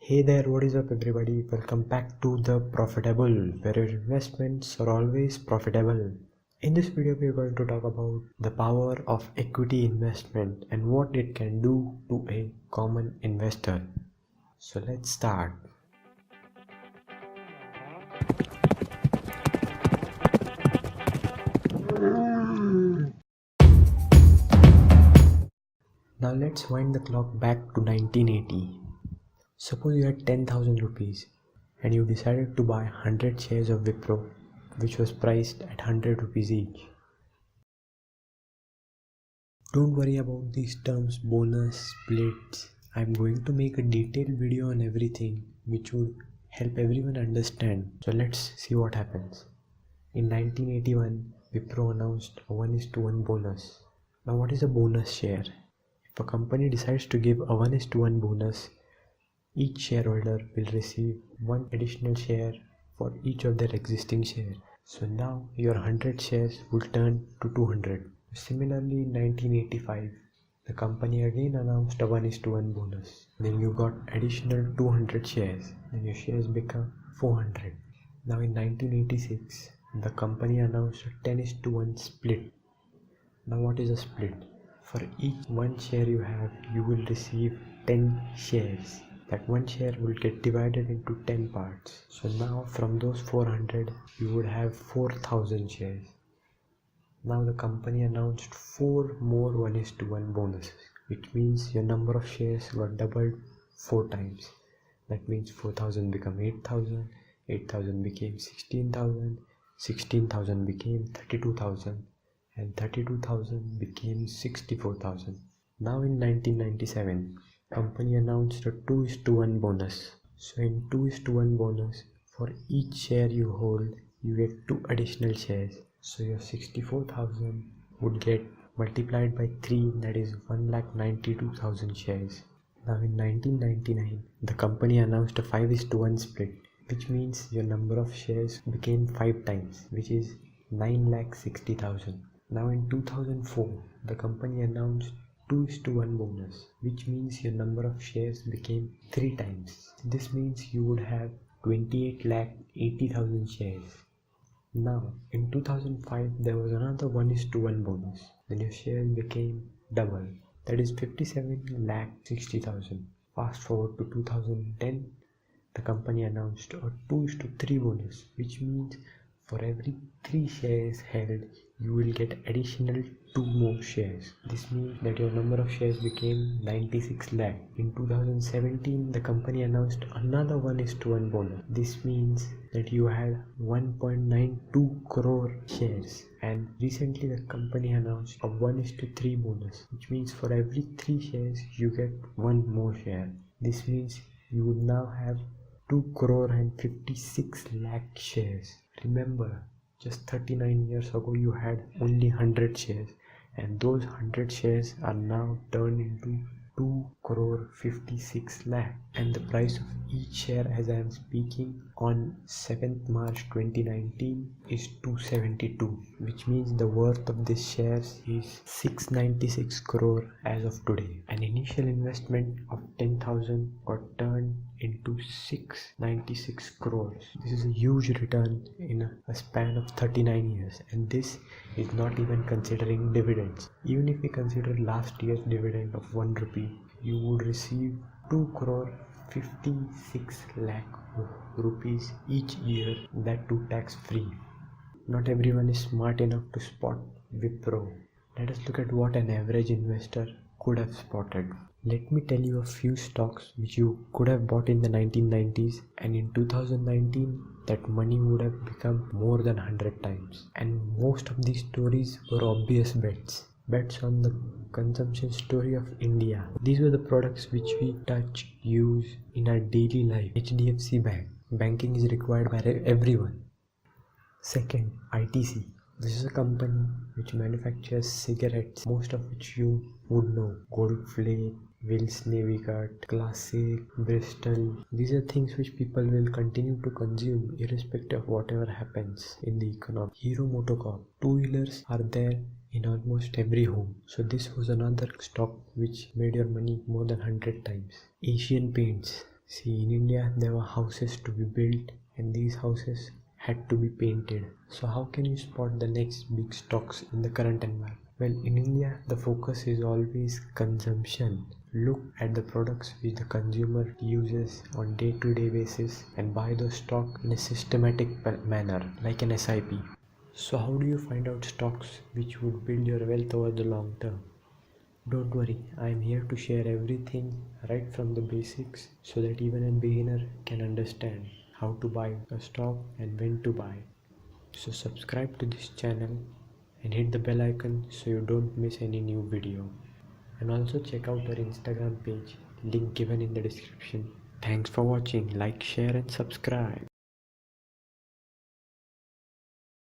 Hey there, what is up everybody? Welcome back to The Profitable, where your investments are always profitable. In this video, we are going to talk about the power of equity investment and what it can do to a common investor. So let's start. Now let's wind the clock back to 1980. Suppose you had 10,000 rupees and you decided to buy 100 shares of Wipro, which was priced at 100 rupees each. Don't worry about these terms bonus, splits. I'm going to make a detailed video on everything which would help everyone understand. So let's see what happens. In 1981, Wipro announced a 1:1 bonus. Now what is a bonus share? If a company decides to give a 1:1 bonus, each shareholder will receive one additional share for each of their existing shares. So now your 100 shares will turn to 200. Similarly, in 1985, the company again announced a 1:1 bonus. Then you got additional 200 shares. Then your shares become 400. Now in 1986, the company announced a 10:1 split. Now what is a split? For each one share you have, you will receive 10 shares. That one share will get divided into 10 parts. So now from those 400, you would have 4,000 shares. Now the company announced 4 more 1:1 bonuses, which means your number of shares got doubled 4 times. That means 4,000 become 8,000, 8,000 became 16,000, 16,000 became 32,000, and 32,000 became 64,000. Now in 1997, company announced a 2:1 bonus. So in 2:1 bonus, for each share you hold, you get 2 additional shares. So your 64,000 would get multiplied by 3, that is 1,92,000 shares. Now in 1999, the company announced a 5:1 split, which means your number of shares became 5 times, which is 9,60,000. Now in 2004, the company announced 2:1 bonus, which means your number of shares became 3 times. This means you would have 28,80,000 shares. Now in 2005, there was another 1:1 bonus. Then your shares became double, that is 57,60,000. Fast forward to 2010, the company announced a 2:3 bonus, which means for every 3 shares held, you will get additional 2 more shares. This means that your number of shares became 96 lakh. In 2017, the company announced another 1:1 bonus. This means that you had 1.92 crore shares. And recently the company announced a 1:3 bonus, which means for every 3 shares, you get 1 more share. This means you would now have 2 crore and 56 lakh shares. Remember, just 39 years ago you had only 100 shares, and those 100 shares are now turned into 2 crore 56 lakh, and the price of each share as I am speaking on 7th March 2019 is 272, which means the worth of these shares is 696 crore as of today. An initial investment of 10,000 got turned into 696 crores. This is a huge return in a span of 39 years, and this is not even considering dividends. Even if we consider last year's dividend of 1 rupee, you would receive 2 crore 56 lakh rupees each year, that too tax free. Not everyone is smart enough to spot Wipro. Let us look at what an average investor could have spotted. Let me tell you a few stocks which you could have bought in the 1990s, and in 2019 that money would have become more than 100 times. And most of these stories were obvious bets on the consumption story of India. These were the products which we touch, use in our daily life. HDFC Bank. Banking is required by everyone. Second, ITC. This is a company which manufactures cigarettes, most of which you would know. Gold Flake, Wills Navy Cut, Classic, Bristol. These are things which people will continue to consume irrespective of whatever happens in the economy. Hero MotoCorp. Two-wheelers are there in almost every home. So this was another stock which made your money more than 100 times. Asian Paints. See, in India, there were houses to be built, and these houses had to be painted. So, how can you spot the next big stocks in the current environment? Well, in India, the focus is always consumption. Look at the products which the consumer uses on day-to-day basis and buy those stock in a systematic manner, like an SIP. So, how do you find out stocks which would build your wealth over the long term? Don't worry, I am here to share everything right from the basics so that even a beginner can understand how to buy a stock and when to buy. So subscribe to this channel and hit the bell icon so you don't miss any new video. And also check out our Instagram page, link given in the description. Thanks for watching, like, share and subscribe.